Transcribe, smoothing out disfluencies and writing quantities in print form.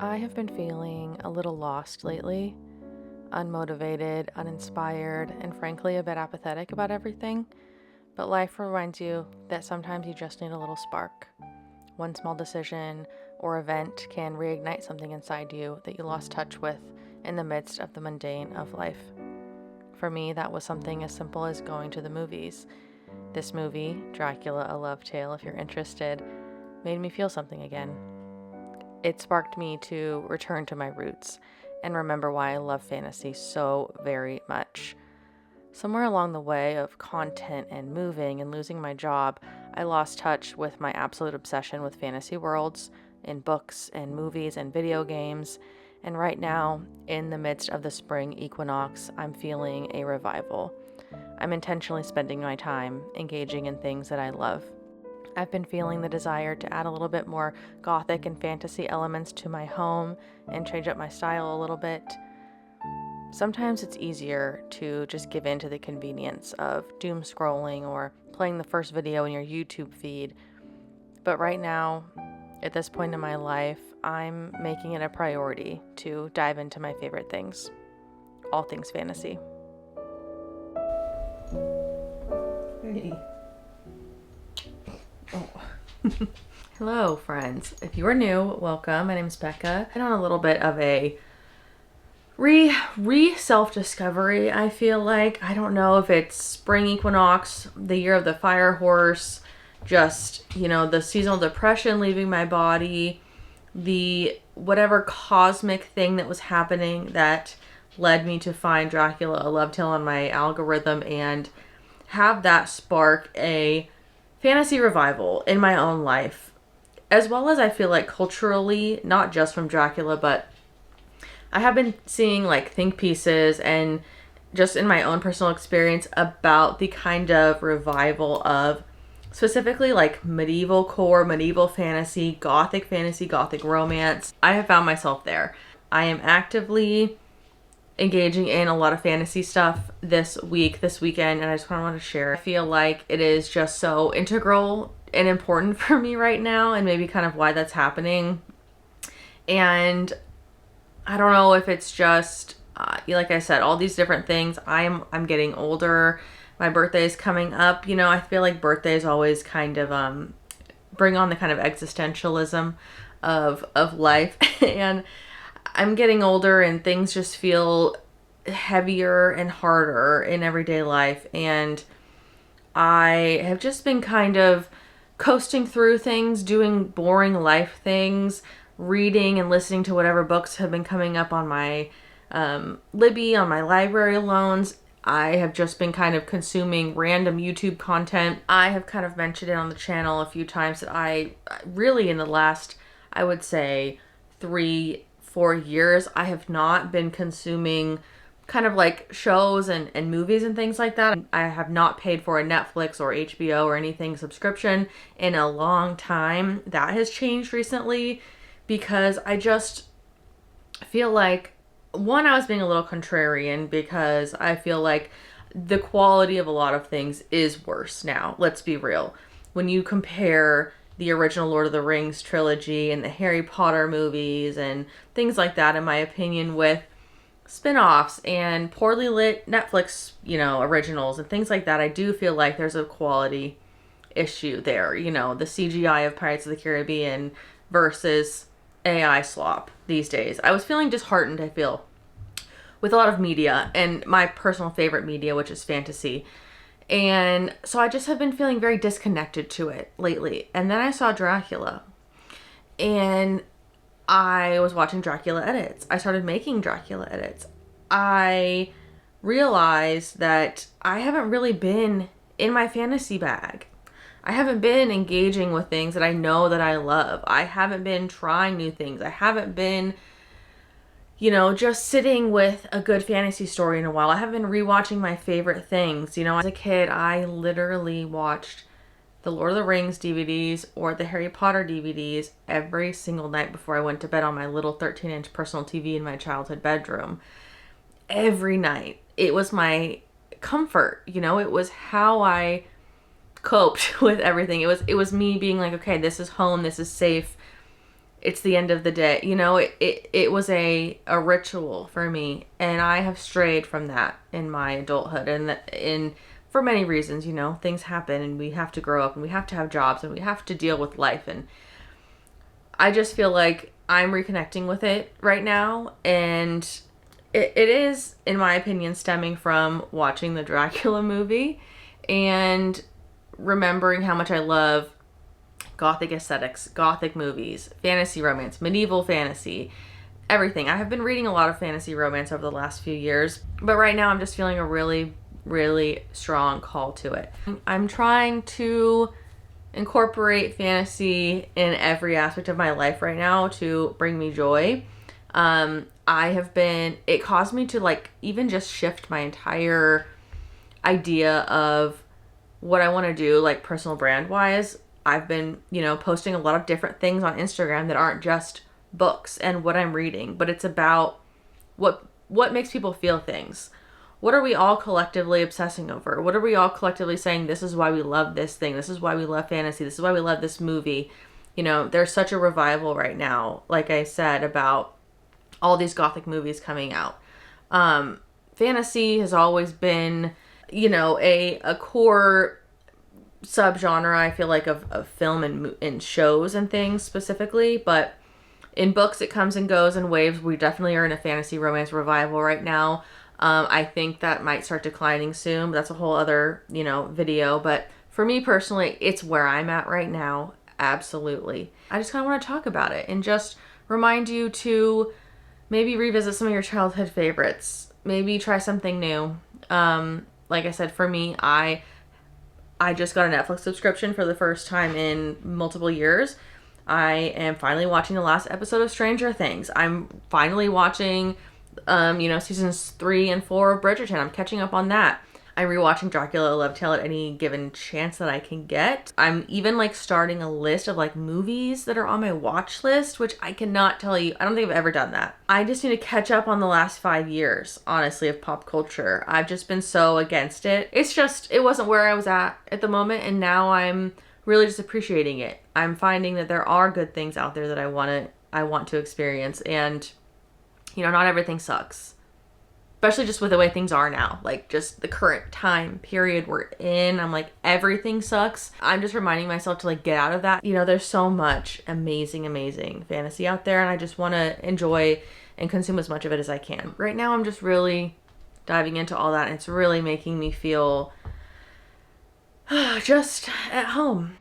I have been feeling a little lost lately, unmotivated, uninspired, and frankly a bit apathetic about everything. But life reminds you that sometimes you just need a little spark. One small decision or event can reignite something inside you that you lost touch with in the midst of the mundane of life. For me, that was something as simple as going to the movies. This movie, Dracula, A Love Tale, if you're interested, made me feel something again. It sparked me to return to my roots and remember why I love fantasy so very much. Somewhere along the way of content and moving and losing my job, I lost touch with my absolute obsession with fantasy worlds in books and movies and video games. And right now, in the midst of the spring equinox, I'm feeling a revival. I'm intentionally spending my time engaging in things that I love. I've been feeling the desire to add a little bit more gothic and fantasy elements to my home and change up my style a little bit. Sometimes it's easier to just give in to the convenience of doom scrolling or playing the first video in your YouTube feed. But right now, at this point in my life, I'm making it a priority to dive into my favorite things, all things fantasy. Hey. Oh. Hello, friends. If you are new, welcome. My name is Becca. I'm on a little bit of a self-discovery, I feel like. I don't know if it's spring equinox, the year of the fire horse, just, the seasonal depression leaving my body, the whatever cosmic thing that was happening that led me to find Dracula, A Love Tale on my algorithm and have that spark a fantasy revival in my own life, as well as I feel like culturally, not just from Dracula, but I have been seeing like think pieces and just in my own personal experience about the kind of revival of specifically like medieval core, medieval fantasy, gothic romance. I have found myself there. I am actively engaging in a lot of fantasy stuff this weekend, and I just want to share. I feel like it is just so integral and important for me right now, and maybe kind of why that's happening. And I don't know if it's just like I said, all these different things. I'm getting older. My birthday is coming up. I feel like birthdays always kind of bring on the kind of existentialism of life and I'm getting older and things just feel heavier and harder in everyday life. And I have just been kind of coasting through things, doing boring life things, reading and listening to whatever books have been coming up on my Libby, on my library loans. I have just been kind of consuming random YouTube content. I have kind of mentioned it on the channel a few times that I really in the last, I would say, 3-4 years, I have not been consuming kind of like shows and movies and things like that. I have not paid for a Netflix or HBO or anything subscription in a long time. That has changed recently because I just feel like, one, I was being a little contrarian because I feel like the quality of a lot of things is worse now. Let's be real. When you compare the original Lord of the Rings trilogy and the Harry Potter movies and things like that, in my opinion, with spin-offs and poorly lit Netflix, originals and things like that, I do feel like there's a quality issue there. The CGI of Pirates of the Caribbean versus AI slop these days. I was feeling disheartened, I feel, with a lot of media and my personal favorite media, which is fantasy. And so I just have been feeling very disconnected to it lately. And then I saw Dracula. And I was watching Dracula edits. I started making Dracula edits. I realized that I haven't really been in my fantasy bag. I haven't been engaging with things that I know that I love. I haven't been trying new things. I haven't been just sitting with a good fantasy story in a while. I have been rewatching my favorite things. As a kid, I literally watched the Lord of the Rings DVDs or the Harry Potter DVDs every single night before I went to bed on my little 13-inch personal TV in my childhood bedroom. Every night. It was my comfort. It was how I coped with everything. It was me being like, okay, this is home, this is safe. it's the end of the day. You know, it was a ritual for me, and I have strayed from that in my adulthood, and in for many reasons. You know, things happen, and we have to grow up, and we have to have jobs, and we have to deal with life, and I just feel like I'm reconnecting with it right now, and it is, in my opinion, stemming from watching the Dracula movie and remembering how much I love gothic aesthetics, gothic movies, fantasy romance, medieval fantasy, everything. I have been reading a lot of fantasy romance over the last few years, but right now I'm just feeling a really, really strong call to it. I'm trying to incorporate fantasy in every aspect of my life right now to bring me joy. It caused me to like even just shift my entire idea of what I want to do, like personal brand wise. I've been, posting a lot of different things on Instagram that aren't just books and what I'm reading, but it's about what makes people feel things. What are we all collectively obsessing over? What are we all collectively saying, this is why we love this thing? This is why we love fantasy. This is why we love this movie. There's such a revival right now, like I said, about all these gothic movies coming out. Fantasy has always been, a core subgenre, I feel like, of film and shows and things specifically. But in books, it comes and goes in waves. We definitely are in a fantasy romance revival right now. I think that might start declining soon, but that's a whole other, video. But for me personally, it's where I'm at right now. Absolutely. I just kind of want to talk about it and just remind you to maybe revisit some of your childhood favorites. Maybe try something new. Like I said, for me, I just got a Netflix subscription for the first time in multiple years. I am finally watching the last episode of Stranger Things. I'm finally watching seasons 3 and 4 of Bridgerton. I'm catching up on that. I'm rewatching Dracula: A Love Tale at any given chance that I can get. I'm even like starting a list of like movies that are on my watch list, which I cannot tell you. I don't think I've ever done that. I just need to catch up on the last 5 years, honestly, of pop culture. I've just been so against it. It wasn't where I was at the moment, and now I'm really just appreciating it. I'm finding that there are good things out there that I want to experience, and not everything sucks. Especially just with the way things are now. Like, just the current time period we're in. I'm like, everything sucks. I'm just reminding myself to, like, get out of that. There's so much amazing, amazing fantasy out there, and I just want to enjoy and consume as much of it as I can. Right now, I'm just really diving into all that, and it's really making me feel just at home.